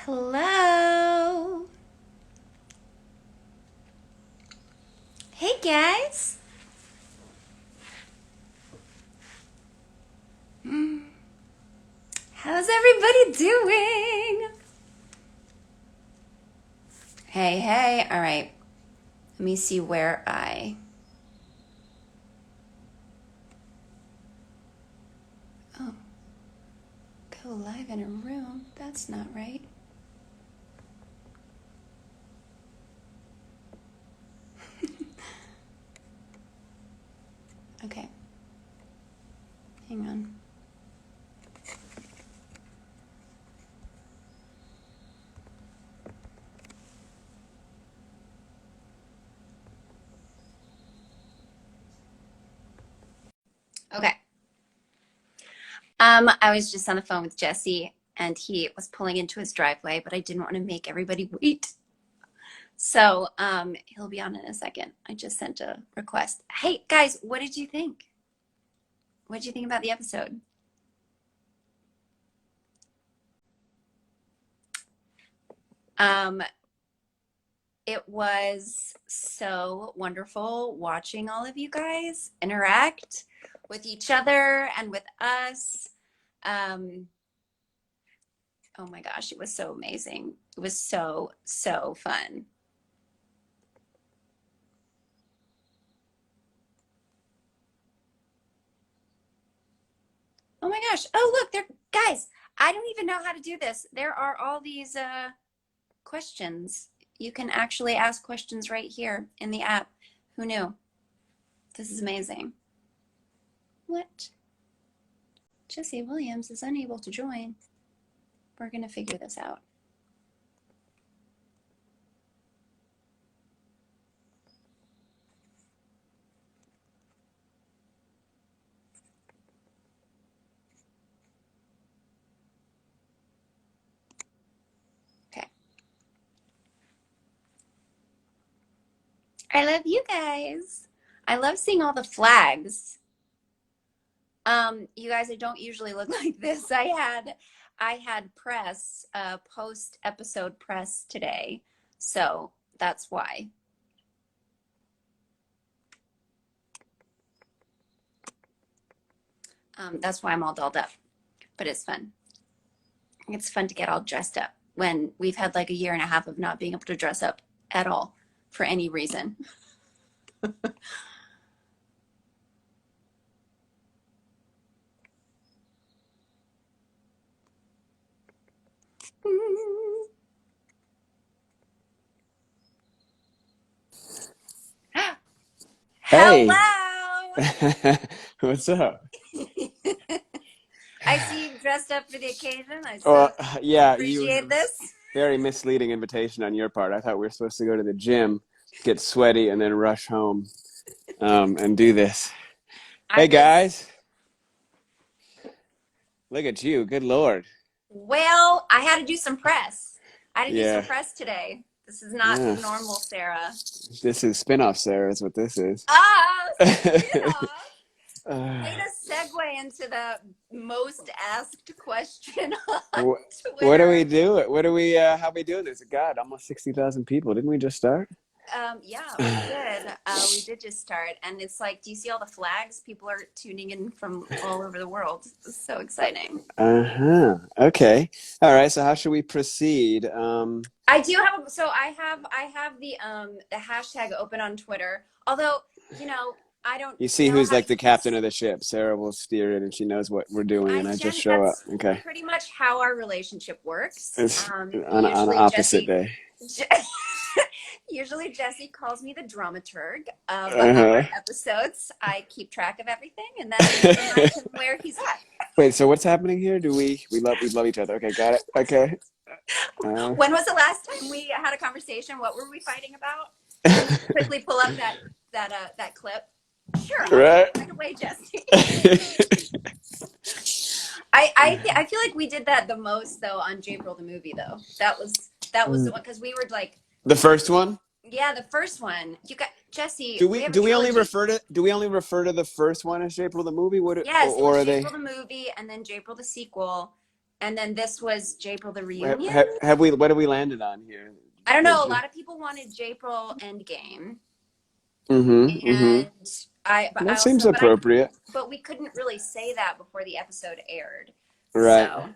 Hello. Hey guys. How's everybody doing? Hey, hey. All right. Let me see where I. Oh, go live in a room. That's not right. Okay. Hang on. Okay. I was just on the phone with Jesse and he was pulling into his driveway, but I didn't want to make everybody wait. So, he'll be on in a second. I just sent a request. Hey guys, what did you think? What did you think about the episode? Um, it was so wonderful watching all of you guys interact with each other and with us. Um, oh my gosh, it was so amazing. It was so, so fun. Oh my gosh. Oh, look, there, guys, I don't even know how to do this. There are all these questions. You can actually ask questions right here in the app. Who knew? This is amazing. What? Jesse Williams is unable to join. We're going to figure this out. Okay. I love you guys. I love seeing all the flags. You guys, I don't usually look like this. I had press, post episode press today. So that's why. That's why I'm all dolled up. But it's fun. It's fun to get all dressed up when we've had like a year and a half of not being able to dress up at all for any reason. Hey, Hello. what's up? I see you dressed up for the occasion. I so Well, yeah, appreciate this. very misleading invitation on your part. I thought we were supposed to go to the gym, get sweaty, and then rush home, and do this. I Hey was, guys, look at you. Good Lord. well, I had to do some press. I had to do some Yeah, press today. This is not yeah. normal, Sarah. This is spin-off, Sarah, is what this is. Ah, spin-off. Way Uh, to segue into the most asked question on wh- what do we Twitter. do? What do we, how we doing this? God, almost 60,000 people. Didn't we just start? Yeah, we did. We did just start, and it's like, do you see all the flags? People are tuning in from all over the world. It's so exciting. Uh-huh. Okay. All right. So how should we proceed? I do have, so I have the hashtag open on Twitter. Although, you know, I don't You see know who's how to like the captain use. of the ship. Sarah will steer it and she knows what we're doing and I just show up. That's Okay. pretty much how our relationship works. It's on an Usually opposite Jesse, day. Je- usually Jesse calls me the dramaturg of Uh-huh. our episodes. I keep track of everything and then remind him where he's at. Wait, so what's happening here? Do we love each other. Okay, got it. Okay. Uh, When was the last time we had a conversation? What were we fighting about? Let me quickly pull up that clip. Sure, I'll do right. it right away, Jesse. I feel like we did that the most though on Jabril the movie though. That was the one because we were like, The first one? yeah, the first one. You got Jesse. Do We we have a do we only trilogy. refer to the first one as April the movie? Yes, it Or was are they Jabril the movie and then Jabril the sequel, And then this was Japril the Have, reunion. have we? What have we landed on here? I don't know. A lot of people wanted Japril Endgame, Mm-hmm. Mm-hmm. and I, but I That seems also, appropriate. but we couldn't really say that before the episode aired. Right. So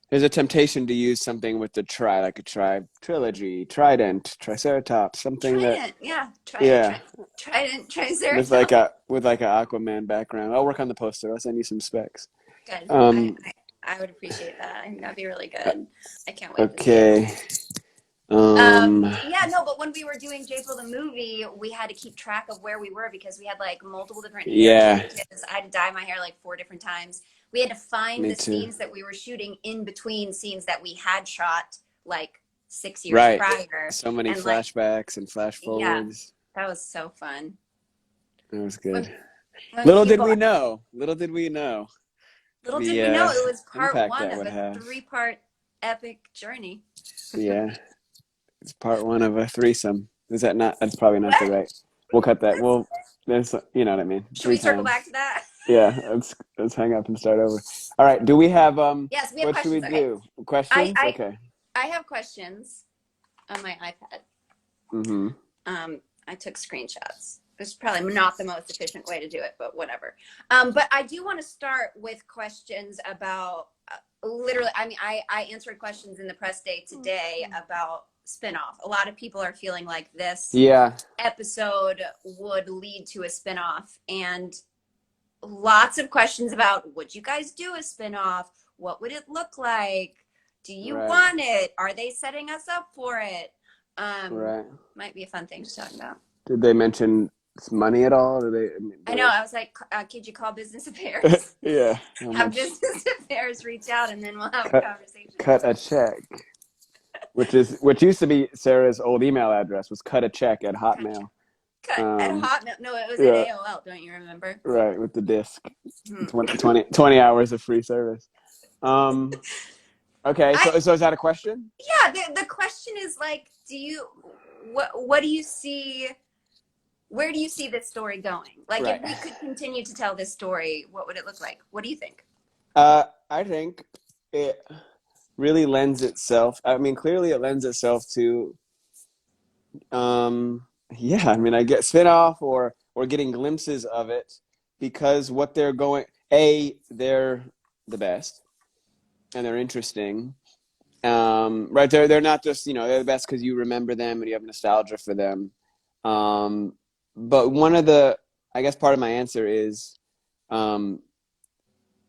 There's a temptation to use something with the like a trilogy, trident, triceratops, something that, Trident, yeah, yeah, Trident, with Triceratops. like a Aquaman background. I'll work on the poster. I'll send you some specs. Good. Um, I would appreciate that. I think that'd be really good. I can't wait to see okay. it. Yeah, no, but when we were doing Japril the movie, we had to keep track of where we were because we had like multiple different hair Yeah, changes. I had to dye my hair like 4 different times. We had to find me the too. scenes that we were shooting in between scenes that we had shot like 6 years Right. prior. So many And like, flashbacks and flash yeah, forwards. that was so fun. That was When, good. when Little did people, we know. Little did we know little did the we know it was part impact 1 that of would a have. 3-part epic journey. Yeah, it's part 1 of a threesome. Is that not? That's probably not the What? right. We'll cut that. Well, there's, you know what I mean. Should 3 we circle times. back to that? Yeah, let's hang up and start over. All right. Do we have Yes, we have what should we questions. Okay. do? Questions? I Okay. I have questions on my iPad. Mm-hmm. I took screenshots. It's probably not the most efficient way to do it, but whatever. But I do want to start with questions about literally. I mean, I answered questions in the press day today about spinoff. A lot of people are feeling like this Yeah. episode would lead to a spinoff, and lots of questions about would you guys do a spinoff? What would it look like? Do you Right. want it? Are they setting us up for it? Right. Might be a fun thing to talk about. Did they mention money at all? Did they? I know. I was like, could you call business affairs? Yeah. How Have much? business affairs reach out, and then we'll have a Cut, conversation. cut a check. Which used to be Sarah's old email address was cutacheck@hotmail. Cut at Hotmail. No, it was Yeah. at AOL. Don't you remember? Right, with the disc. Hmm. 20 hours of free service. Okay, so is that a question? Yeah, the question is like, what do you see? Where do you see this story going? Like, Right. if we could continue to tell this story, what would it look like? What do you think? I think it really lends itself. I mean, clearly it lends itself to, yeah. I mean, I get spin-off or getting glimpses of it because what they're going. They're the best and they're interesting. Right? They're not just they're the best because you remember them and you have nostalgia for them. But one of the, I guess part of my answer is a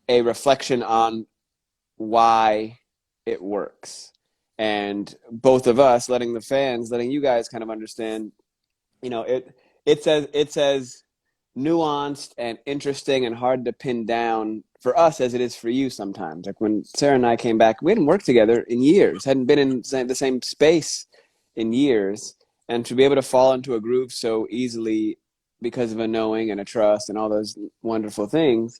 reflection on why it works. And both of us letting you guys kind of understand, it's as nuanced and interesting and hard to pin down for us as it is for you sometimes. Like when Sarah and I came back, we hadn't worked together in years, hadn't been in the same space in years. And to be able to fall into a groove so easily because of a knowing and a trust and all those wonderful things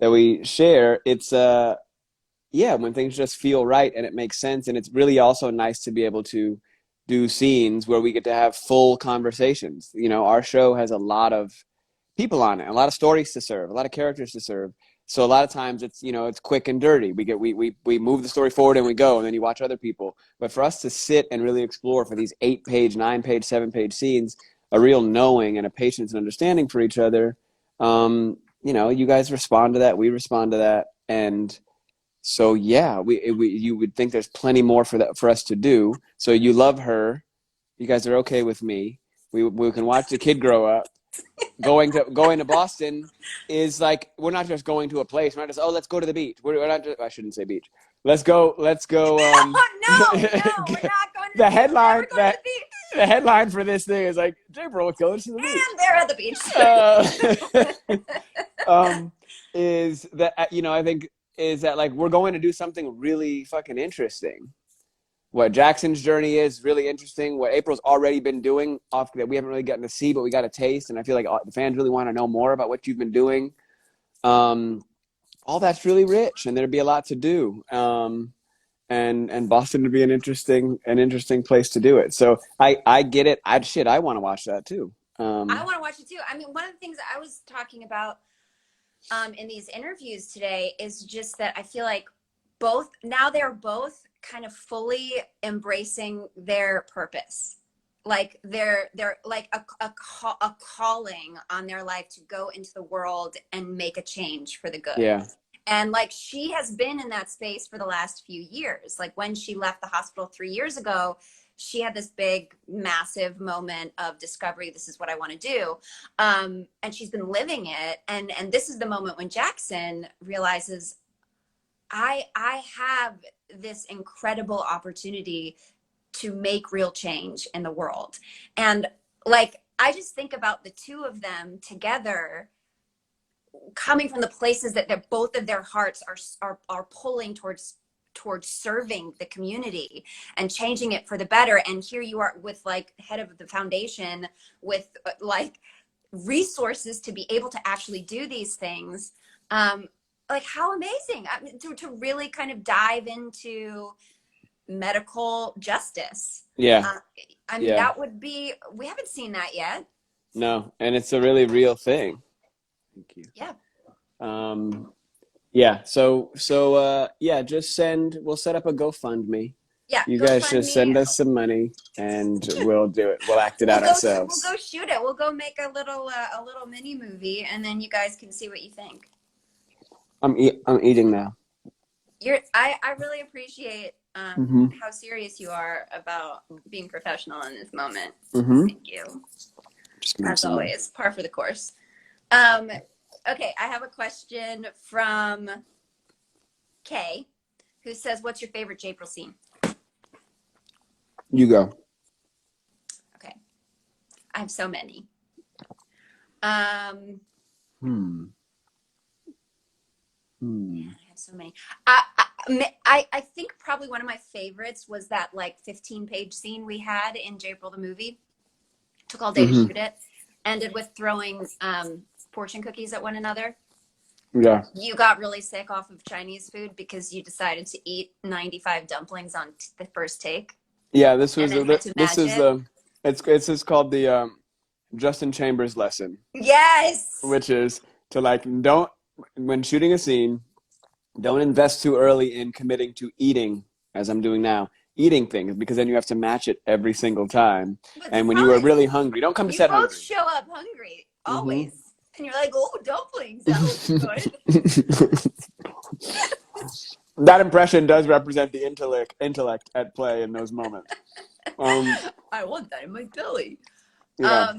that we share, it's when things just feel right and it makes sense. And it's really also nice to be able to do scenes where we get to have full conversations. Our show has a lot of people on it, a lot of stories to serve, a lot of characters to serve. So a lot of times it's quick and dirty. We move the story forward and we go, and then you watch other people. But for us to sit and really explore for these 8-page, 9-page, 7-page scenes, a real knowing and a patience and understanding for each other, you guys respond to that, we respond to that, and so yeah, you would think there's plenty more for us to do. So you love her, you guys are okay with me. We can watch the kid grow up. Going to Boston is like, we're not just going to a place. We're not just, let's go to the beach. We're not just, I shouldn't say beach. Let's go. No, we're not going to the headline we're going to the beach. The headline for this thing is like, Japril goes to the beach. And they're at the beach. Is that I think is that like we're going to do something really fucking interesting. What Jackson's journey is really interesting. What April's already been doing that we haven't really gotten to see, but we got a taste. And I feel like the fans really want to know more about what you've been doing. All that's really rich, and there'd be a lot to do. And Boston would be an interesting place to do it. So I get it. I want to watch that too. I want to watch it too. I mean, one of the things I was talking about in these interviews today is just that I feel like they're both kind of fully embracing their purpose. Like they're like a calling on their life to go into the world and make a change for the good. Yeah. And like she has been in that space for the last few years. Like when she left the hospital 3 years ago, she had this big, massive moment of discovery. This is what I want to do. And she's been living it. And this is the moment when Jackson realizes, I have this incredible opportunity to make real change in the world. And like, I just think about the two of them together coming from the places that they're, both of their hearts are pulling towards serving the community and changing it for the better. And here you are with like head of the foundation with like resources to be able to actually do these things. Like how amazing. I mean, to really kind of dive into medical justice. Yeah. I mean, that would be, we haven't seen that yet. No, and it's a really real thing. Thank you. Yeah. Yeah. So yeah, we'll set up a GoFundMe. Yeah. You guys just send us some money and we'll do it. We'll act it out ourselves. We'll go shoot it. We'll go make a little mini movie and then you guys can see what you think. I'm eating now. I really appreciate how serious you are about being professional in this moment. Thank you. As always, par for the course. Okay, I have a question from Kay, who says, "What's your favorite J-April scene?" You go. Okay, I have so many. I have so many. I think probably one of my favorites was that like 15-page scene we had in J-April the movie. Took all day to shoot it. Ended with throwing fortune cookies at one another. Yeah. You got really sick off of Chinese food because you decided to eat 95 dumplings on the first take. Yeah, this is called the Justin Chambers lesson. Yes. Which is to like when shooting a scene, don't invest too early in committing to eating, as I'm doing now, eating things, because then you have to match it every single time. And when you are really hungry, don't come to set hungry. You both show up hungry, always. And you're like, oh, dumplings, that looks good. That impression does represent the intellect at play in those moments. I want that in my belly. Yeah.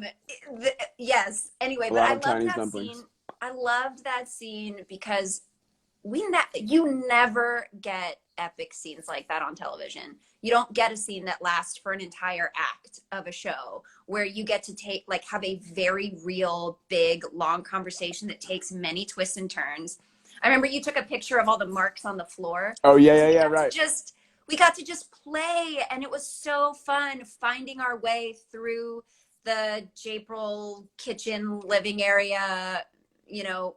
Yes. Anyway, but I loved that scene. I loved that scene because you never get epic scenes like that on television. You don't get a scene that lasts for an entire act of a show where you get to have a very real, big, long conversation that takes many twists and turns. I remember you took a picture of all the marks on the floor. Oh, yeah, right. We got to just play, and it was so fun finding our way through the J-April kitchen living area,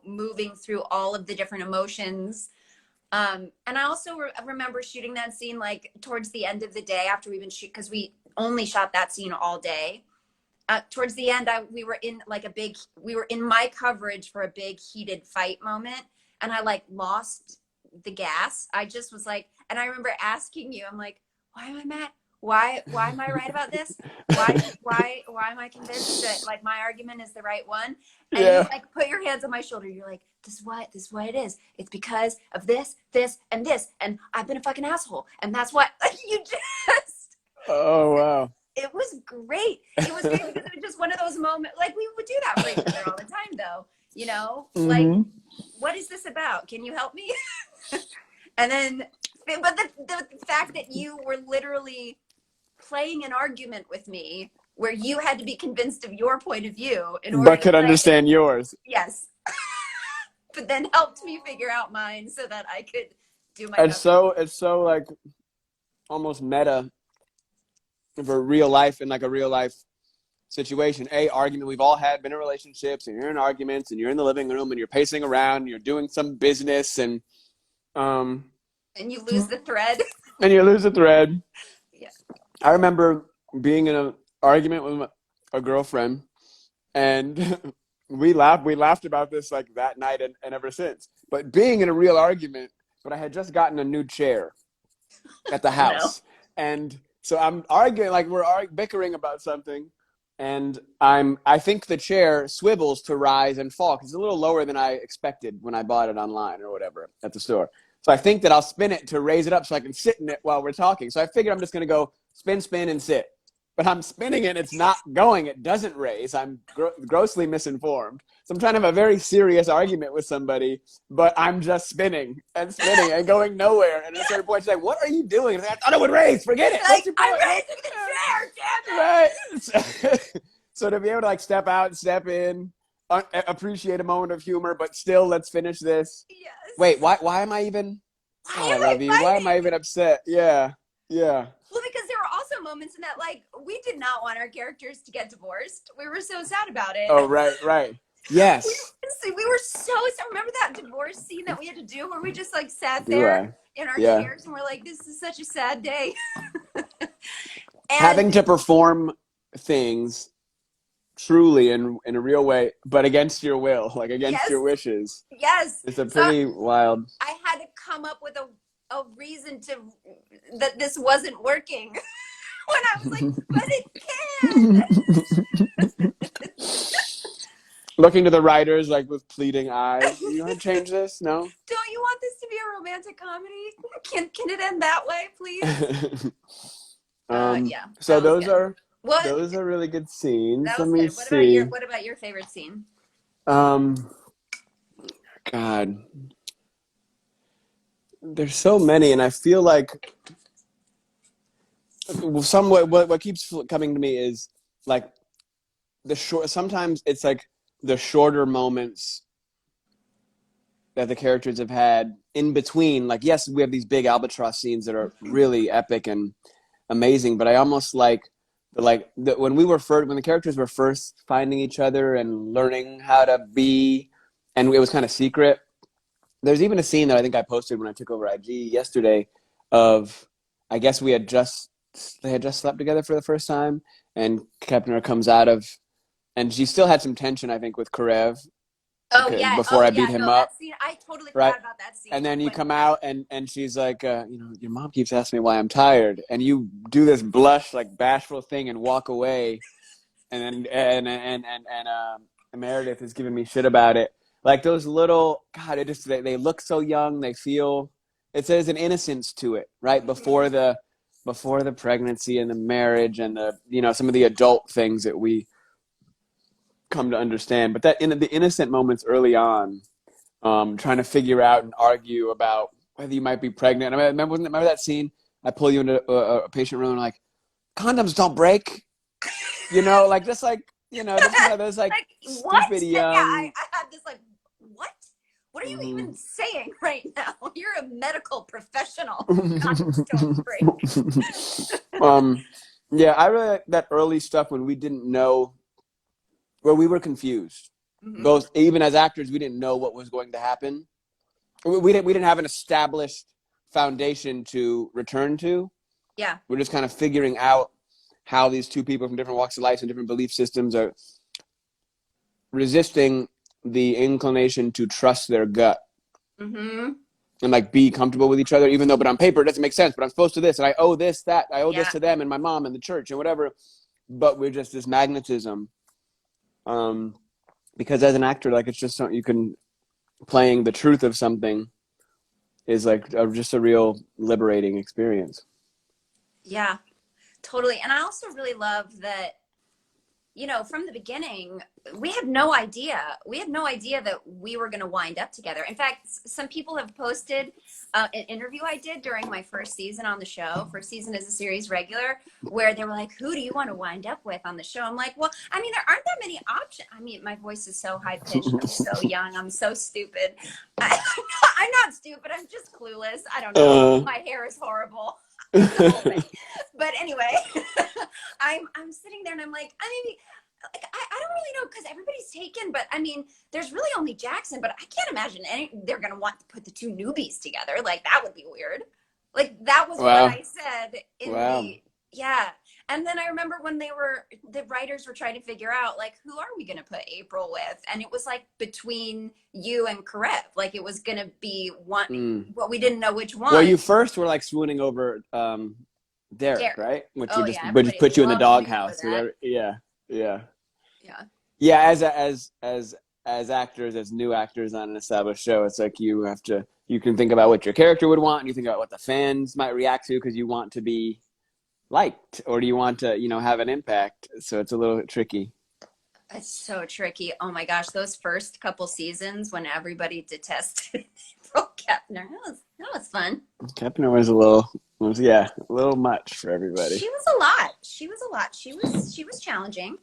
moving through all of the different emotions. And I also remember shooting that scene like towards the end of the day after we've been shooting, because we only shot that scene all day. Towards the end, we were in my coverage for a big heated fight moment, and I like lost the gas. I just was like, and I remember asking you, I'm like, why am I mad? Why am I right about this? Why am I convinced that like my argument is the right one? And you like put your hands on my shoulder. You're like, this is why it is. It's because of this, and this, and I've been a fucking asshole, and that's why. Like you just. Oh wow. It was great. It was great because it was just one of those moments. Like we would do that for each other all the time, though. Like, what is this about? Can you help me? And then, but the fact that you were literally playing an argument with me where you had to be convinced of your point of view in order but could understand yours. Yes. But then helped me figure out mine so that I could do my it's so like almost meta for real life, in like a real life situation. Argument we've all been in relationships, and you're in arguments, and you're in the living room, and you're pacing around, and you're doing some business, and you lose the thread. And you lose the thread. Yeah. I remember being in an argument with a girlfriend, and we laughed about this like that night and ever since. But being in a real argument but I had just gotten a new chair at the Oh, no. house. And so I'm arguing, like bickering about something. And I think the chair swivels to rise and fall because it's a little lower than I expected when I bought it online or whatever at the store. So I think that I'll spin it to raise it up so I can sit in it while we're talking. So I figured I'm just going to go spin, spin, and sit. But I'm spinning it. It's not going. It doesn't raise. I'm grossly misinformed. So I'm trying to have a very serious argument with somebody, but I'm just spinning and going nowhere. And at a certain point, she's like, "What are you doing?" And I thought it would raise. Forget it. Like, What's your I'm point? raising the chair, damn it! Right. So to be able to like step out, step in, appreciate a moment of humor, but still, let's finish this. Yes. Wait, why am I even? Why I am love I you. Why am I fighting? even upset? Yeah. Well, because there were also moments in that, like, we did not want our characters to get divorced. We were so sad about it. Oh, right. Yes. We were so sad. Remember that divorce scene that we had to do where we just, like, sat Do there I? in our Yeah. chairs and we're like, this is such a sad day. And Having to perform things truly in a real way, but against your will, like against Yes. your wishes. yes, It's a So pretty wild. I had to come up with a reason that this wasn't working. When I was like, but it can. Looking to the writers like with pleading eyes. You want to change this? No? Don't you want this to be a romantic comedy? Can it end that way, please? Yeah. So that was those good. are What? those are really good scenes. That Let was me good. see. What about your favorite scene? God. There's so many, and I feel like what keeps coming to me is like sometimes it's like the shorter moments that the characters have had in between. Like, yes, we have these big albatross scenes that are really epic and amazing, but I almost like when the characters were first finding each other and learning how to be, and it was kind of secret. There's even a scene that I think I posted when I took over IG yesterday of, I guess they had just slept together for the first time, and Kepner comes out of, and she still had some tension, I think, with Karev. Oh yeah, before I beat him up. That scene, I totally Right. forgot about that scene. And then you come out and she's like, your mom keeps asking me why I'm tired, and you do this blush, like bashful thing and walk away, and Meredith is giving me shit about it. Like those little, God, it just they look so young. They feel, there's an innocence to it, right? Before the pregnancy and the marriage and the some of the adult things that we come to understand. But that in the innocent moments early on, trying to figure out and argue about whether you might be pregnant. I mean, remember that scene? I pull you into a patient room and like, condoms don't break. Like just like those like what? stupid young. Yeah, I had this like, what? What are you even saying right now? You're a medical professional. Condoms don't break. Yeah, I really like that early stuff when we didn't know, where we were confused. Mm-hmm. Both, even as actors, we didn't know what was going to happen. We didn't have an established foundation to return to. Yeah. We're just kind of figuring out how these two people from different walks of life and different belief systems are resisting the inclination to trust their gut. Mm-hmm. And like be comfortable with each other, even though, but on paper it doesn't make sense, but I'm supposed to this, and I owe this, that, I owe this to them and my mom and the church and whatever. But we're just this magnetism. Because as an actor, like it's just something you can, playing the truth of something is like just a real liberating experience. Yeah, totally. And I also really love that, from the beginning, we had no idea. We had no idea that we were going to wind up together. In fact, some people have posted an interview I did during my first season on the show, first season as a series regular, where they were like, who do you want to wind up with on the show? I'm like, well, I mean, there aren't that many options. I mean, my voice is so high pitched. I'm so young. I'm so stupid. I'm not stupid. I'm just clueless. I don't know. My hair is horrible. But anyway, I'm sitting there and I'm like, I don't really know, because everybody's taken, but I mean, there's really only Jackson, but I can't imagine they're going to want to put the two newbies together. Like, that would be weird. Like, that was what I said in yeah. And then I remember when the writers were trying to figure out, like, who are we going to put April with? And it was like between you and Karev. Like, it was going to be one, well, we didn't know which one. Well, you first were like swooning over Derek, right? Which would just put you in the doghouse. Yeah. As actors, as new actors on an established show, it's like you can think about what your character would want, and you think about what the fans might react to because you want to be liked, or do you want to, have an impact? So it's a little tricky. It's so tricky. Oh my gosh, those first couple seasons when everybody detested April Kepner, that was fun. Kepner was a little much for everybody. She was a lot. She was challenging.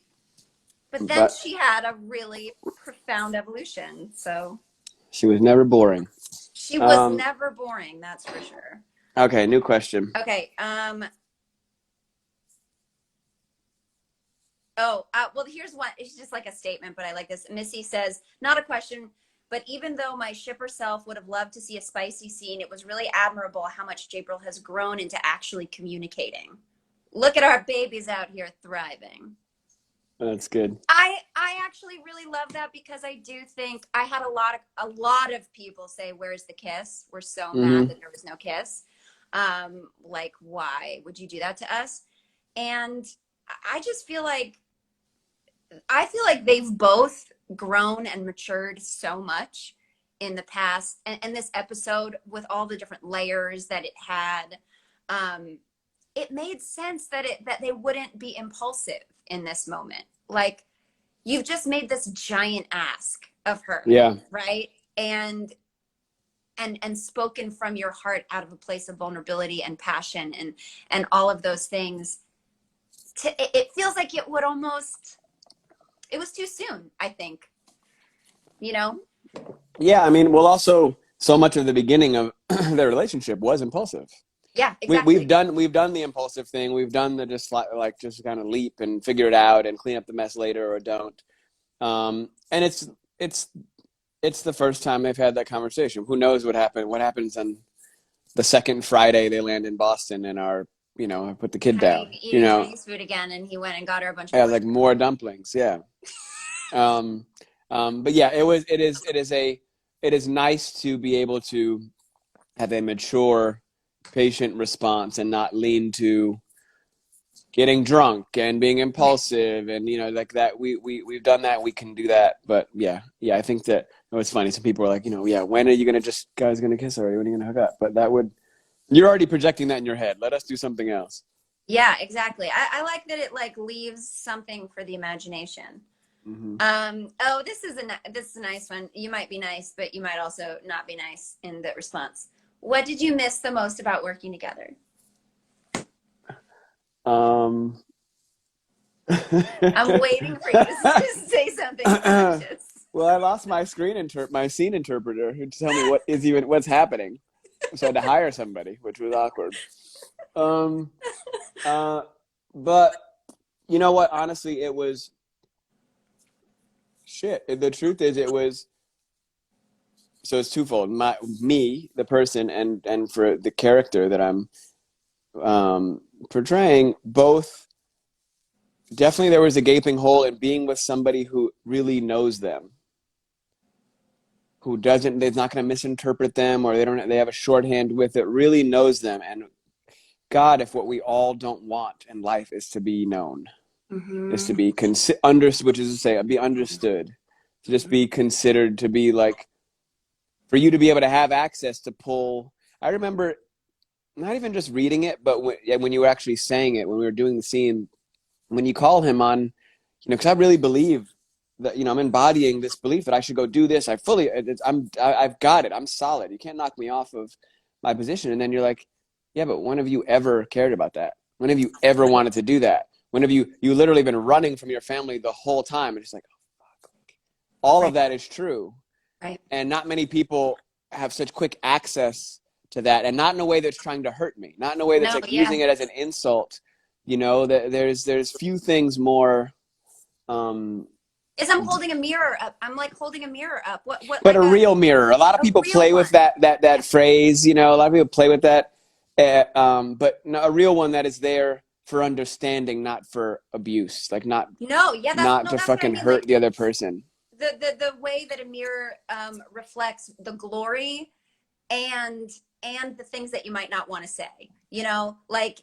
But then she had a really profound evolution. So she was never boring. She was never boring, that's for sure. Okay, new question. Okay. Well, here's one. It's just like a statement, but I like this. Missy says, not a question, but even though my shipper self would have loved to see a spicy scene, it was really admirable how much April has grown into actually communicating. Look at our babies out here thriving. That's good. I actually really love that because I do think I had a lot of people say, "Where's the kiss?" We're so mad that there was no kiss. Like, why would you do that to us? And I just feel like they've both grown and matured so much in the past, and this episode with all the different layers that it had, it made sense that they wouldn't be impulsive in this moment. Like, you've just made this giant ask of her, right? And spoken from your heart out of a place of vulnerability and passion and all of those things. It feels like it was too soon, I think. Yeah, I mean, well, also so much of the beginning of their relationship was impulsive. Yeah, exactly. We've done the impulsive thing. We've done the just kind of leap and figure it out and clean up the mess later or don't. And it's the first time they've had that conversation. Who knows what happens on the second Friday they land in Boston and I put the kid down. Eating Chinese food again, and he went and got her a bunch of like more dumplings. Yeah. But yeah, it is nice to be able to have a mature, patient response and not lean to getting drunk and being impulsive and like that. We've done that. We can do that. But yeah, I think that it's funny. Some people are like, when are you guys gonna kiss already? When are you gonna hook up? But you're already projecting that in your head. Let us do something else. Yeah, exactly. I like that it leaves something for the imagination. Mm-hmm. This is a nice one. You might be nice, but you might also not be nice in the response. What did you miss the most about working together? I'm waiting for you to say something delicious. Well, I lost my scene interpreter who tell me what's happening. So I had to hire somebody, which was awkward. But you know what? Honestly, it was shit. The truth is, it was. So it's twofold. Me, the person, and for the character that I'm portraying, both. Definitely, there was a gaping hole in being with somebody who really knows them, who doesn't. They're not going to misinterpret them, or they have a shorthand with it. Really knows them, and God, if what we all don't want in life is to be known, is to be understood, which is to say, be understood, to just be considered, to be like. For you to be able to have access to pull, I remember not even just reading it, but when you were actually saying it, when we were doing the scene, when you call him on, because I really believe that, I'm embodying this belief that I should go do this. I've got it. I'm solid. You can't knock me off of my position. And then you're like, yeah, but when have you ever cared about that? When have you ever wanted to do that? When have you literally been running from your family the whole time? And just like, oh, fuck. All of that is true. Right. And not many people have such quick access to that, and not in a way that's trying to hurt me, not in a way that's using it as an insult. There's few things more. Is I'm holding a mirror up. I'm like holding a mirror up. What? But a real mirror. A lot of people play with that phrase. A lot of people play with that. But a real one that is there for understanding, not for abuse. Like No, yeah, not to that's what I fucking mean. hurt Like the other person. the way that a mirror reflects the glory and the things that you might not want to say, you know, like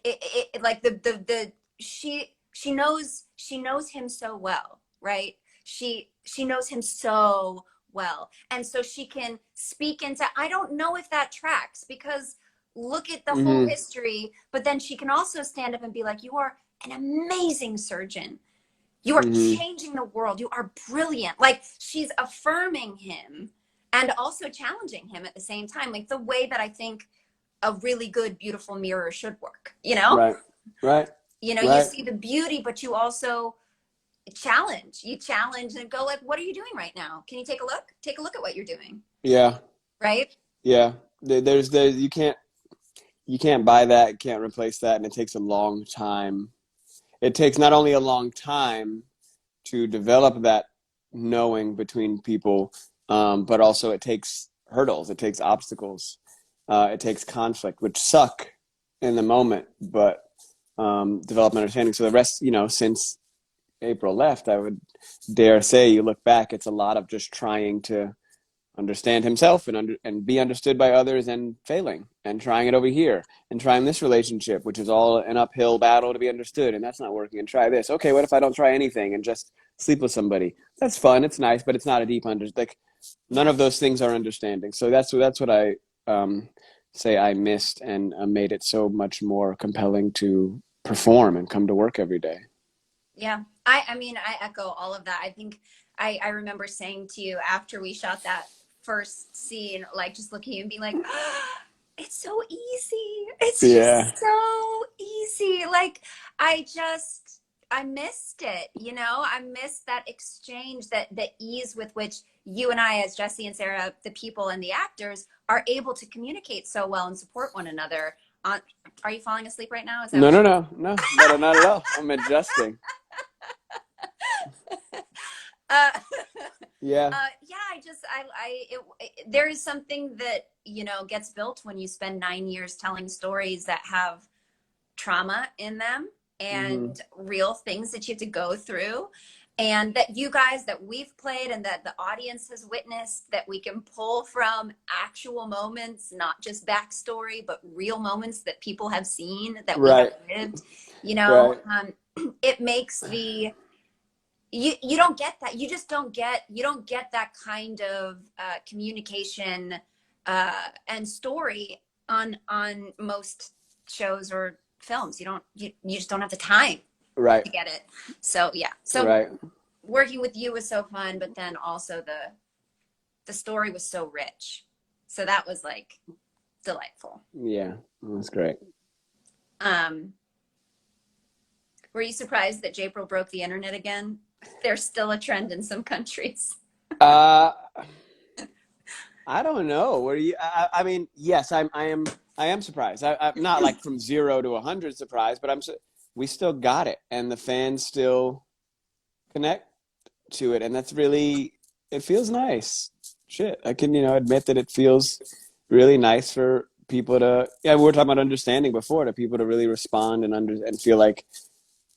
like the she knows him so well, right? She knows him so well, and so she can speak into, I don't know if that tracks, because look at the whole Hmm. history, but then she can also stand up and be like, you are an amazing surgeon, you are Hmm. changing the world. You are brilliant. Like, she's affirming him and also challenging him at the same time. Like the way that I think a really good, beautiful mirror should work. You know? Right. Right. You know, you Right. see the beauty, but you also challenge. You challenge and go like, what are you doing right now? Can you take a look? Take a look at what you're doing. Yeah. Right? Yeah. There's you can't buy that, can't replace that, and it takes a long time. It takes not only a long time to develop that knowing between people, but also it takes hurdles, it takes obstacles, it takes conflict, which suck in the moment, but develop an understanding. So the rest, you know, since April left, I would dare say you look back, it's a lot of just trying to understand himself and be understood by others, and failing and trying it over here and trying this relationship, which is all an uphill battle to be understood, and that's not working, and try this. Okay, what if I don't try anything and just sleep with somebody? That's fun, it's nice, but it's not a deep like none Yeah. of those things are understanding. So that's what I say I missed, and made it so much more compelling to perform and come to work every day. Yeah. I mean, I echo all of that. I think I remember saying to you after we shot that first scene, like just looking at you and being like, it's so easy. It's Yeah. just so easy. Like, I missed it, you know? I missed that exchange, that the ease with which you and I, as Jesse and Sarah, the people and the actors, are able to communicate so well and support one another. On, are you falling asleep right now? Is that No, what no, you're no, no, not at all. I'm adjusting. uh, Yeah. yeah, there is something that, you know, gets built when you spend 9 years telling stories that have trauma in them Hmm. and real things that you have to go through, and that you guys, that we've played and that the audience has witnessed, that we can pull from actual moments, not just backstory, but real moments that people have seen, that we have Right. lived, you know. Right. It makes the, you don't get that, you don't get that kind of communication and story on most shows or films. You just don't have the time Right. to get it. So yeah, so Right. working with you was so fun, but then also the story was so rich, so that was like delightful. Yeah. That's great. um were you surprised that J-Pro broke the internet again? There's still a trend in some countries. Uh, I don't know. What do you? I mean, yes, I am surprised. I'm not like from 0 to 100 surprised, but we still got it, and the fans still connect to it, and that's really, it feels nice. Shit, I can, admit that it feels really nice for people to, yeah, we were talking about understanding before, to people to really respond and feel like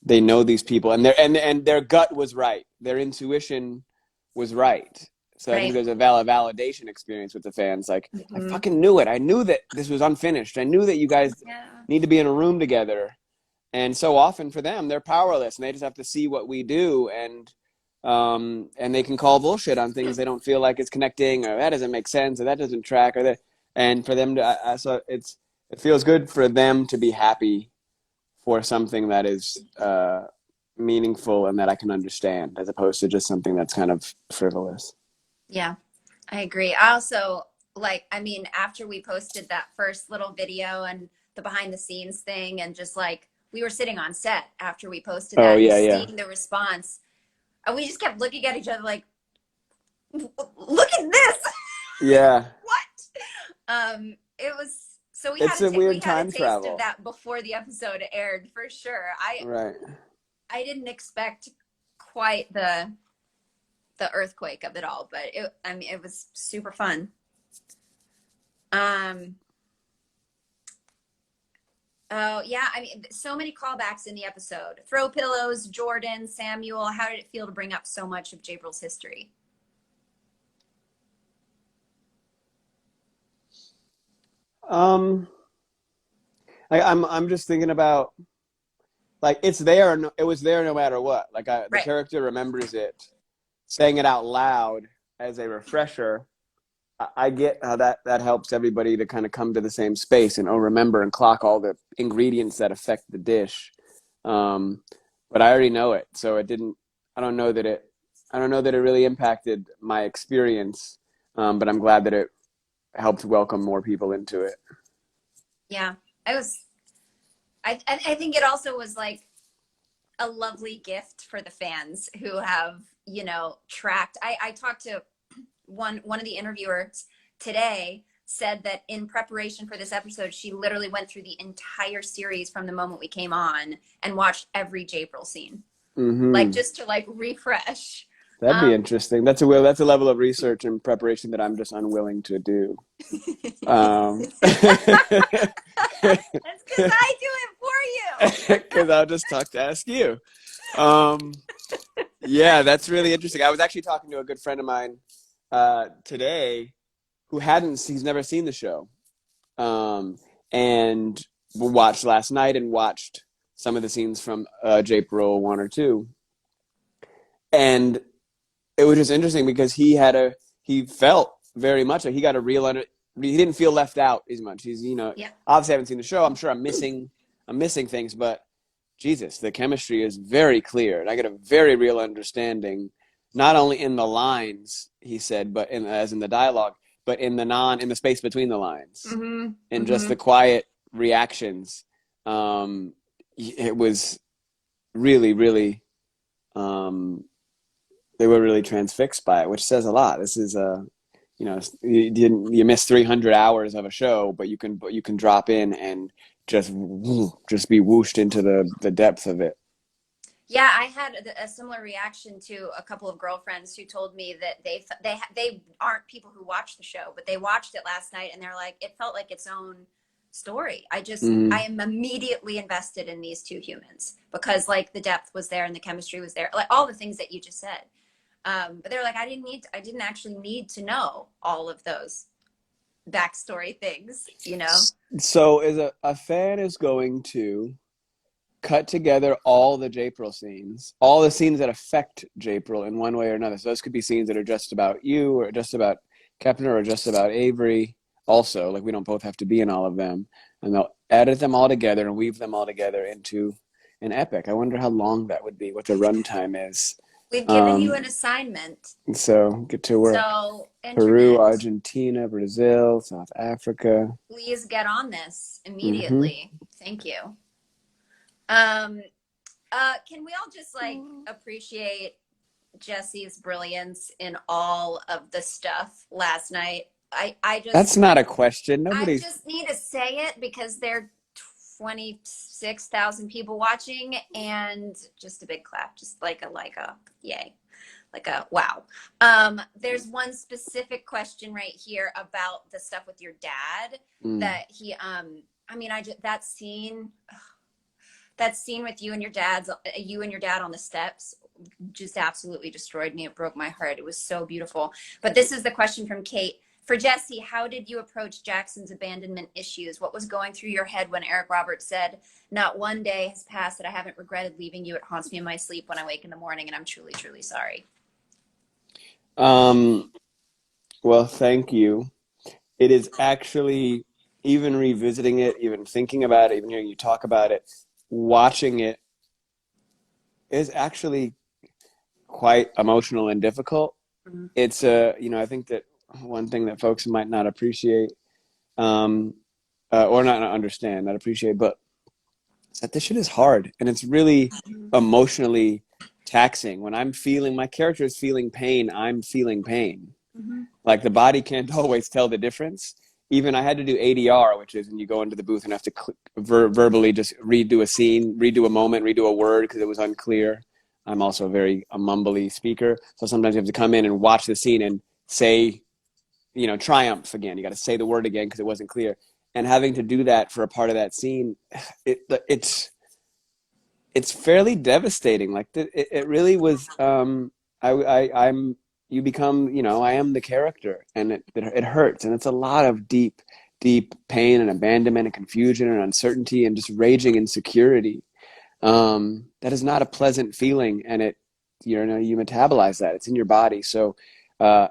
they know these people, and their gut was right, their intuition was right. So I think Right. there's a validation experience with the fans. Like, I Mhm. fucking knew it. I knew that this was unfinished. I knew that you guys Yeah. need to be in a room together. And so often for them, they're powerless, and they just have to see what we do, and they can call bullshit on things they don't feel like it's connecting, or that doesn't make sense, or that doesn't track, or that. And for them to, so it feels good for them to be happy for something that is meaningful and that I can understand, as opposed to just something that's kind of frivolous. Yeah, I agree. I also, like, I mean, after we posted that first little video and the behind the scenes thing, and just like we were sitting on set after we posted Oh that and yeah, just yeah, seeing the response, and we just kept looking at each other like, look at this. yeah. What? It was, so It's a we weird had a time taste of travel, that before the episode aired for sure. right? I didn't expect quite the earthquake of it all, but I mean, it was super fun. Um, Oh, yeah. I mean, so many callbacks in the episode. Throw pillows, Jordan, Samuel. How did it feel to bring up so much of April's history? Um, I'm just thinking about like it's there. It was there no matter what. Like the Right. character remembers it, saying it out loud as a refresher. I get how that helps everybody to kind of come to the same space and remember and clock all the ingredients that affect the dish. Um, but I already know it, so it didn't. I don't know that it. I don't know that it really impacted my experience. But I'm glad that it helped welcome more people into it. Yeah. I was, I think it also was like a lovely gift for the fans who have, tracked. I talked to one of the interviewers today said that in preparation for this episode, she literally went through the entire series from the moment we came on and watched every April scene, like Mm-hmm. just to like refresh. That'd be Um, interesting. That's a level of research and preparation that I'm just unwilling to do. That's because I do it for you. Because I'll just talk to ask you. Um, yeah, that's really interesting. I was actually talking to a good friend of mine today he's never seen the show, and we watched last night and watched some of the scenes from April 1 or 2, and it was just interesting because he felt very much like he got a real he didn't feel left out as much. He's Yeah. obviously haven't seen the show. I'm sure I'm missing things, but Jesus, the chemistry is very clear, and I get a very real understanding, not only in the lines he said, but as in the dialogue, but in the space between the lines, Mm-hmm. and just Mm-hmm. the quiet reactions. It was really, really. They were really transfixed by it, which says a lot. This is you miss 300 hours of a show, but you can drop in and just be whooshed into the depth of it. Yeah, I had a similar reaction to a couple of girlfriends who told me that they aren't people who watch the show, but they watched it last night and they're like, it felt like its own story. Mm-hmm. I am immediately invested in these two humans because like the depth was there and the chemistry was there, like all the things that you just said. But they're like, I didn't actually need to know all of those backstory things, So is a fan is going to cut together all the April scenes, all the scenes that affect April in one way or another. So those could be scenes that are just about you or just about Kepner or just about Avery. Also, like we don't both have to be in all of them, and they'll edit them all together and weave them all together into an epic. I wonder how long that would be, what the runtime is. We've given you an assignment. So get to work. So Peru, internet, Argentina, Brazil, South Africa. please get on this Mm-hmm. immediately. Thank you. Can we all just like appreciate Jesse's brilliance in all of the stuff last night? That's not a question. I Nobody's. just need to say it because there are 26,000 people watching and just a big clap, just like a yay, like a wow. There's one specific question right here about the stuff with your dad that he I mean that scene with you and your dad on the steps just absolutely destroyed me. It broke my heart. It was so beautiful. But this is the question from Kate. For Jesse, how did you approach Jackson's abandonment issues? What was going through your head when Eric Roberts said, "Not one day has passed that I haven't regretted leaving you. It haunts me in my sleep when I wake in the morning, and I'm truly, truly sorry." Well, thank you. It is actually, even revisiting it, even thinking about it, even hearing you talk about it, watching it is actually quite emotional and difficult. Mm-hmm. It's I think that one thing that folks might not appreciate, or not understand, not appreciate, but it's that this shit is hard and it's really emotionally taxing. When my character is feeling pain, I'm feeling pain. Mm-hmm. Like the body can't always tell the difference. Even I had to do ADR, which is when you go into the booth and have to verbally just redo a scene, redo a moment, redo a word because it was unclear. I'm also a mumbly speaker. So sometimes you have to come in and watch the scene and say, triumph again. You got to say the word again because it wasn't clear. and having to do that for a part of that scene, it's fairly devastating. Like it really was. I'm you become, I am the character, and it hurts, and it's a lot of deep pain and abandonment and confusion and uncertainty and just raging insecurity. That is not a pleasant feeling, and you metabolize that. It's in your body. So, uh,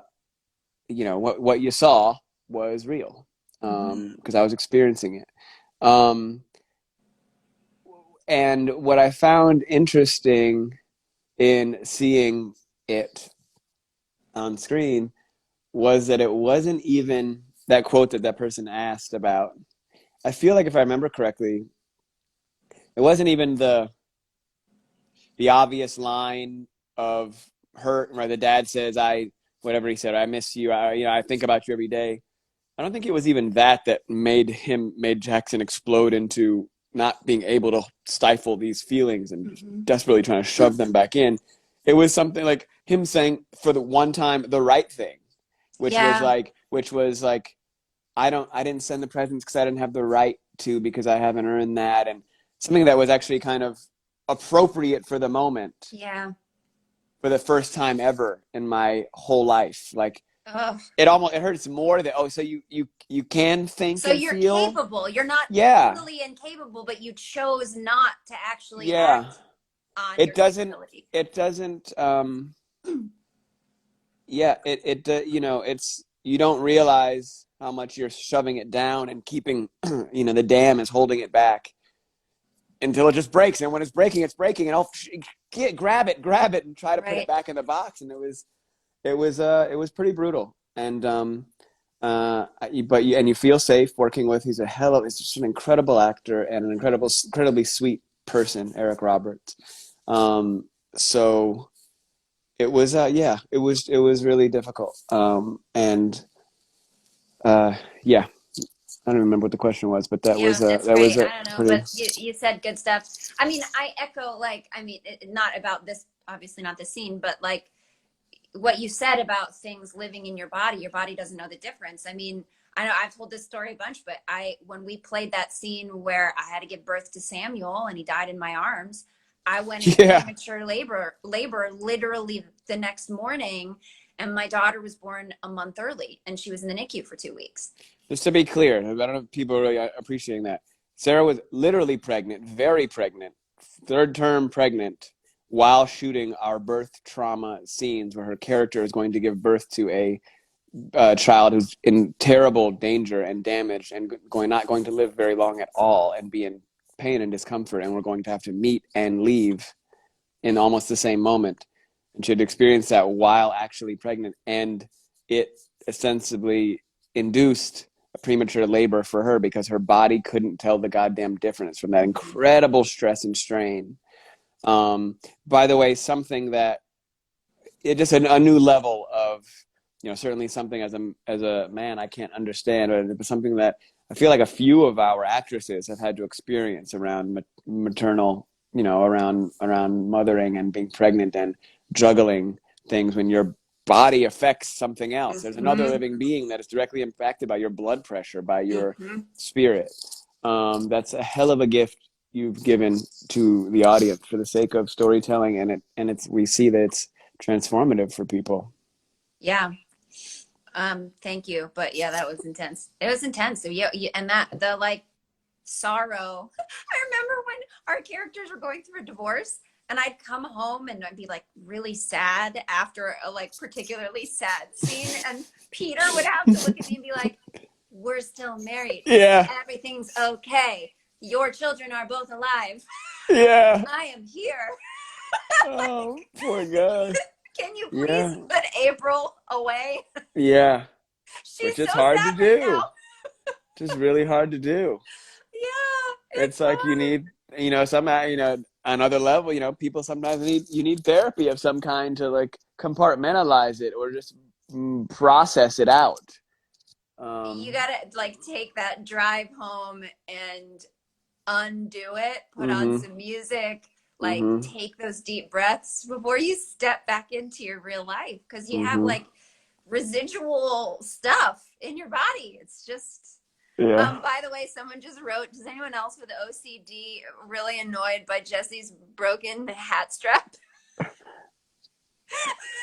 what you saw was real, because I was experiencing it. Um, and what I found interesting in seeing it on screen was that it wasn't even that quote that person asked about. I feel like if I remember correctly, it wasn't even the obvious line of hurt, right? The dad says, whatever he said, I miss you. I think about you every day. I don't think it was even that made Jackson explode into not being able to stifle these feelings and desperately trying to shove them back in. It was something like him saying for the one time the right thing, which was like, I didn't send the presents because I didn't have the right to, because I haven't earned that, and something that was actually kind of appropriate for the moment. Yeah. For the first time ever in my whole life, like. Ugh. It hurts more that, so you can think so and you're feel. capable. You're not Yeah. totally incapable, but you chose not to actually Yeah. act on It your doesn't. capability. It doesn't. Yeah. It's, you don't realize how much you're shoving it down and keeping. The dam is holding it back until it just breaks, and when it's breaking, and I'll grab it, and try to put it back in the box, and it was pretty brutal. And you feel safe working with. He's he's just an incredible actor and an incredibly sweet person, Eric Roberts. So it was it was really difficult. Yeah, I don't remember what the question was, but that was that's that great. was I don't know, pretty. but you said good stuff. I mean, I echo, not about this, obviously not the scene, but like what you said about things living in your body doesn't know the difference. I mean, I know I've told this story a bunch, but when we played that scene where I had to give birth to Samuel and he died in my arms, I went into premature labor literally the next morning, and my daughter was born a month early, and she was in the NICU for 2 weeks. Just to be clear, I don't know if people are really appreciating that. Sarah was literally pregnant, very pregnant, third term pregnant, while shooting our birth trauma scenes where her character is going to give birth to a child who's in terrible danger and damage and not going to live very long at all and be in pain and discomfort, and we're going to have to meet and leave in almost the same moment. And she had experienced that while actually pregnant, and it ostensibly induced a premature labor for her because her body couldn't tell the goddamn difference from that incredible stress and strain. By the way, something that it just a new level of, certainly something as a man I can't understand, but it's something that I feel like a few of our actresses have had to experience around maternal, around mothering and being pregnant and juggling things when your body affects something else. There's another living being that is directly impacted by your blood pressure, by your spirit. That's a hell of a gift you've given to the audience for the sake of storytelling, and we see that it's transformative for people. Yeah. Thank you. But yeah, that was intense. It was intense. So and the sorrow. I remember when our characters were going through a divorce, and I'd come home and I'd be like really sad after a particularly sad scene, and Peter would have to look at me and be like, "We're still married. Yeah. Everything's okay. Your children are both alive. Yeah. I am here." Oh, poor guy. Can you please put April away? Yeah. She's Which is so hard sad to do. Right now. Just really hard to do. Yeah. It's like you need, another level, people sometimes need therapy of some kind to compartmentalize it or just process it out. You gotta take that drive home and undo it, put on some music, take those deep breaths before you step back into your real life, because you have residual stuff in your body. It's just Yeah. By the way, someone just wrote, does anyone else with OCD really annoyed by Jesse's broken hat strap?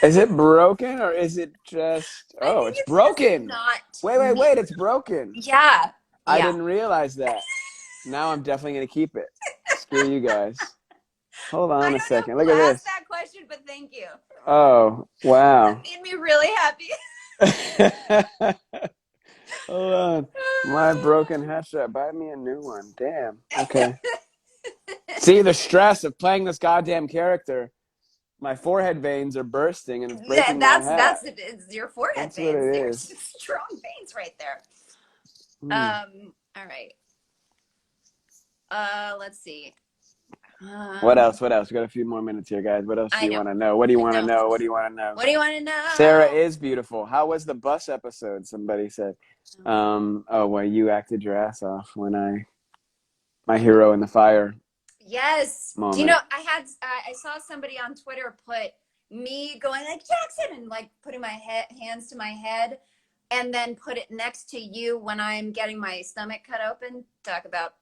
Is it broken or is it just? I Oh, think it's it's just broken. not Wait, wait, me. wait! It's broken. Yeah. I Yeah. didn't realize that. Now I'm definitely gonna keep it. Screw you guys. Hold I on a don't know second. Look who at asked this. that question, but thank you. Oh, That wow. made me really happy. Hold on. My broken hat strap. Buy me a new one. Damn. Okay. See the stress of playing this goddamn character. My forehead veins are bursting and it's Yeah, breaking my hat. it's your forehead That's what veins. it There's is. strong veins right there. Hmm. All right. Let's see. What else? What else? We got a few more minutes here, guys. What else do I you know. want to know? What do you I want to know. know? What do you want to know? What do you want to know? Sarah is beautiful. How was the bus episode? Somebody said. Oh. Oh, well, you acted your ass off when my hero in the fire Yes. Do you moment. know, I saw somebody on Twitter put me going like Jackson and like putting my hands to my head and then put it next to you when I'm getting my stomach cut open. Talk about,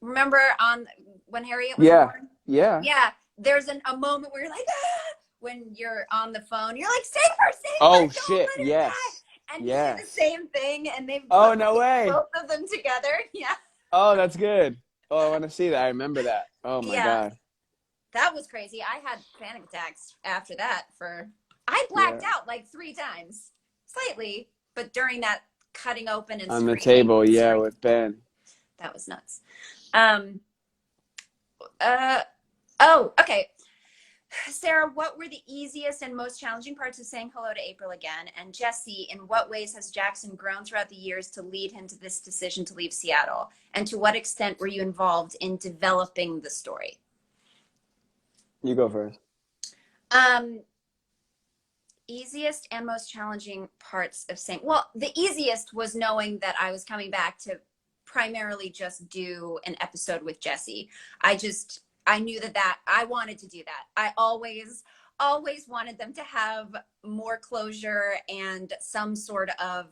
remember on when Harriet was Yeah, born? yeah. Yeah. There's a moment where you're like, ah, when you're on the phone, you're like, save her, Oh don't shit! let her Yes, die. And you do the yes. same thing and they've Oh put no way! both of them together. Yeah. Oh, that's good. Oh, I want to see that. I remember that. Oh my Yeah. god. That was crazy. I had panic attacks after that I blacked Yeah. out like 3 times, slightly, but during that cutting open and On the screaming table, was yeah, like, with Ben. that was nuts. Um, oh, okay. Sarah, what were the easiest and most challenging parts of saying hello to April again? And Jesse, in what ways has Jackson grown throughout the years to lead him to this decision to leave Seattle? And to what extent were you involved in developing the story? You go first. Easiest and most challenging parts of saying, well, the easiest was knowing that I was coming back to primarily just do an episode with Jesse. I knew that I wanted to do that. I always wanted them to have more closure and some sort of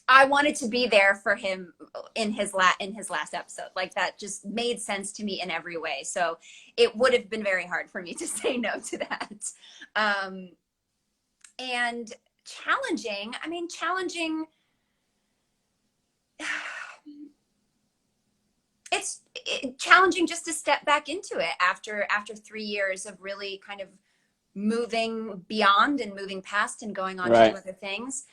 I wanted to be there for him in his last episode. Like that just made sense to me in every way. So it would have been very hard for me to say no to that. And challenging. I mean, it's challenging just to step back into it after 3 years of really kind of moving beyond and moving past and going on to Right. do other things.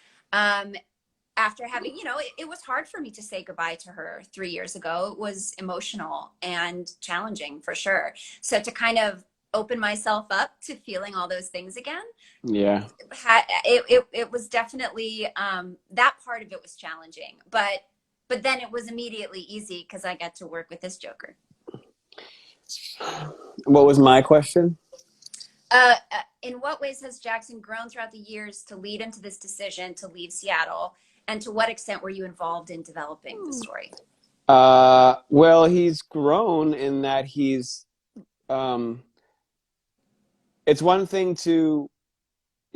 After having, it was hard for me to say goodbye to her 3 years ago. It was emotional and challenging for sure. So to kind of open myself up to feeling all those things again, Yeah. it was definitely that part of it was challenging, but then it was immediately easy because I got to work with this Joker. What was my question? In what ways has Jackson grown throughout the years to lead into this decision to leave Seattle? And to what extent were you involved in developing the story? Well, he's grown in that it's one thing you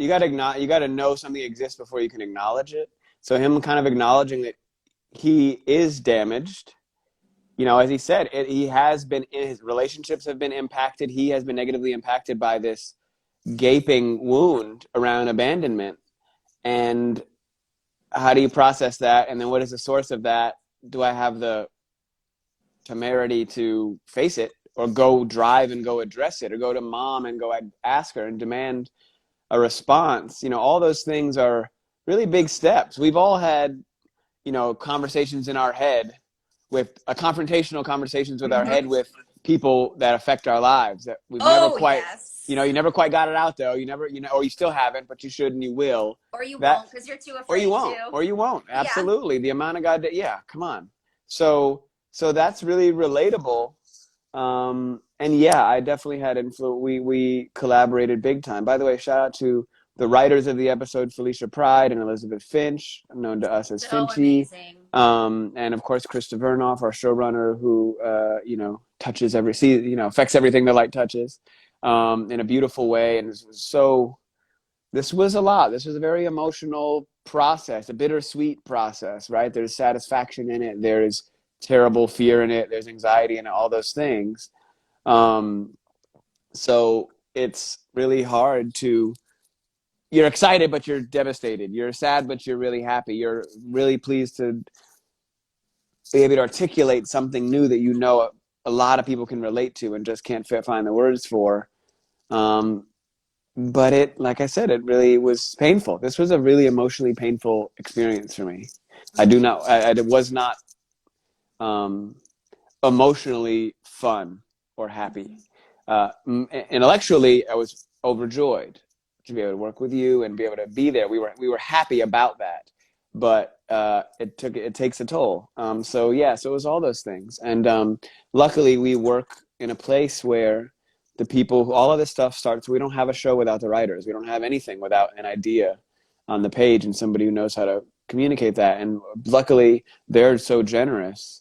got to know something exists before you can acknowledge it. So him kind of acknowledging that he is damaged, as he said, his relationships have been impacted. He has been negatively impacted by this gaping wound around abandonment. And how do you process that? And then what is the source of that? Do I have the temerity to face it, or go drive and go address it, or go to mom and go ask her and demand a response? All those things are really big steps. We've all had, conversations in our head confrontational conversations with our head with people that affect our lives that we've never quite, yes. You never quite got it out though. You never, or you still haven't, but you should and you will. Or you won't because you're too afraid or you won't, to. Or you won't. Absolutely. Yeah. The amount of yeah, come on. So that's really relatable. And yeah, I definitely had influence. We collaborated big time. By the way, shout out to the writers of the episode, Felicia Pride and Elizabeth Finch, known to us as So Finchy. amazing. And of course, Krista Vernoff, our showrunner, who, touches affects everything the light touches, in a beautiful way. And it was so this was a lot. This was a very emotional process, a bittersweet process, right? There's satisfaction in it. There's terrible fear in it. There's anxiety in it, all those things. Um, so it's really hard to, you're excited, but you're devastated. You're sad, but you're really happy. You're really pleased to be able to articulate something new that you know a lot of people can relate to and just can't find the words for. Um, but it, like I said, it really was painful. This was a really emotionally painful experience for me. It was not um, emotionally fun or happy. Intellectually, I was overjoyed to be able to work with you and be able to be there. We were happy about that, but it takes a toll. So yeah, so it was all those things, and luckily we work in a place where the people, all of this stuff starts. We don't have a show without the writers. We don't have anything without an idea on the page and somebody who knows how to communicate that. And luckily, they're so generous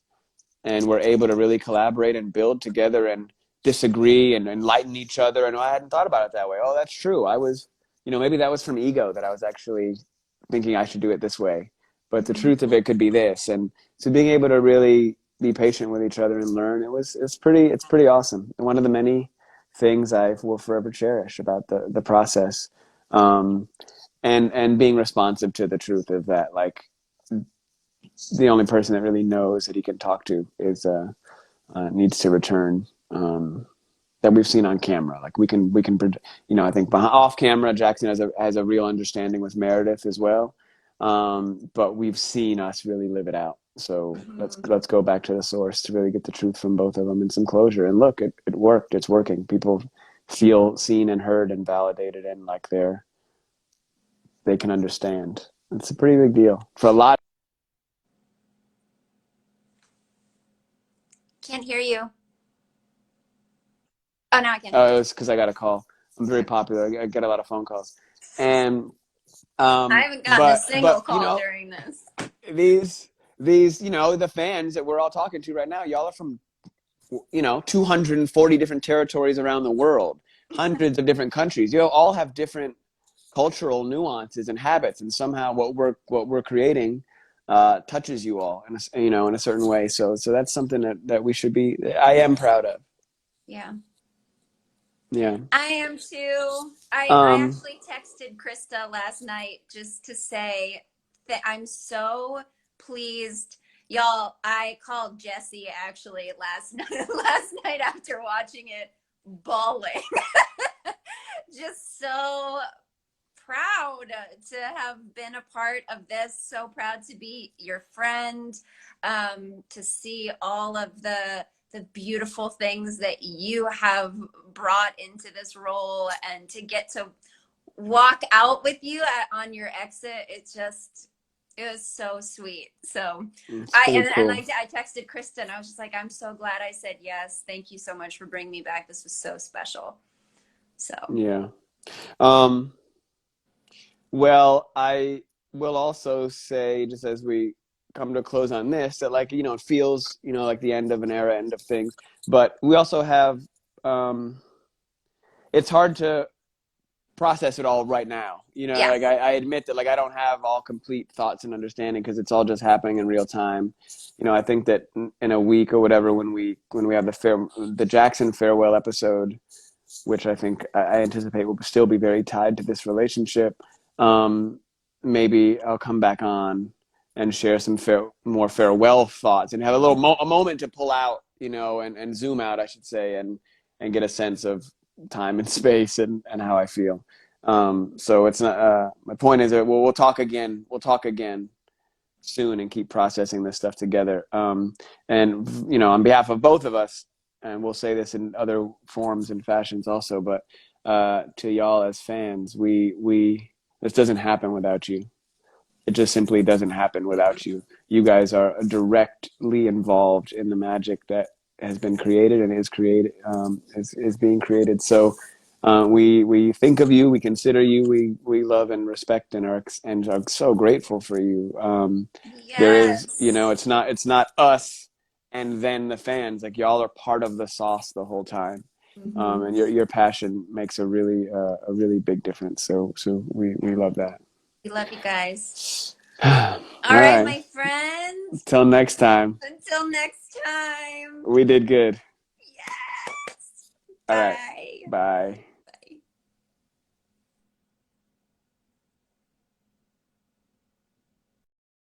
and we're able to really collaborate and build together and disagree and enlighten each other. And I hadn't thought about it that way. Oh, that's true. I was, maybe that was from ego that I was actually thinking I should do it this way. But the truth of it could be this. And so being able to really be patient with each other and learn, it's pretty awesome. And one of the many things I will forever cherish about the process. And being responsive to the truth of that, like the only person that really knows that he can talk to is needs to return, that we've seen on camera. Like we can I think off camera Jackson has a real understanding with Meredith as well, but we've seen us really live it out. So let's go back to the source to really get the truth from both of them and some closure. And look, it worked. It's working. People feel seen and heard and validated and like they can understand. It's a pretty big deal for a lot. Can't hear you. Oh, now I can. Oh, it's because I got a call. I'm very popular. I get a lot of phone calls, and I haven't gotten a single call during this. These the fans that we're all talking to right now, y'all are from 240 different territories around the world, hundreds of different countries. You all have different cultural nuances and habits, and somehow what we're creating touches you all in a certain way. So that's something that we should be. I am proud of. Yeah. Yeah. I am too. I actually texted Krista last night just to say that I'm so pleased. Y'all, I called Jesse actually last night after watching it, bawling. Just so proud to have been a part of this, so proud to be your friend, to see all of the beautiful things that you have brought into this role and to get to walk out with you on your exit. It was so sweet. So I texted Kristen. I was just like, I'm so glad I said yes. Thank you so much for bringing me back. This was so special. So yeah. Well, I will also say, just as we come to a close on this, that it feels like the end of an era, end of things, but we also have it's hard to process it all right now. yeah. I admit that I don't have all complete thoughts and understanding because it's all just happening in real time. I think that in a week or whatever, when we have the Jackson farewell episode, which I think I anticipate will still be very tied to this relationship, maybe I'll come back on and share some more farewell thoughts and have a moment to pull out, and zoom out, I should say, and get a sense of time and space and how I feel. So it's not, my point is that we'll talk again. We'll talk again soon and keep processing this stuff together. And, on behalf of both of us, and we'll say this in other forms and fashions also, but to y'all as fans, this doesn't happen without you. It just simply doesn't happen without you. You guys are directly involved in the magic that has been created and is being created. So we think of you, we consider you, we love and respect and are so grateful for you. Yes. There is, it's not us and then the fans. Y'all are part of the sauce the whole time. Mhm. And your passion makes a really big difference. So we love that. We love you guys. All All right, right. my friends. Till next time. Until next time. We did good. Yes. All right. Bye. Bye.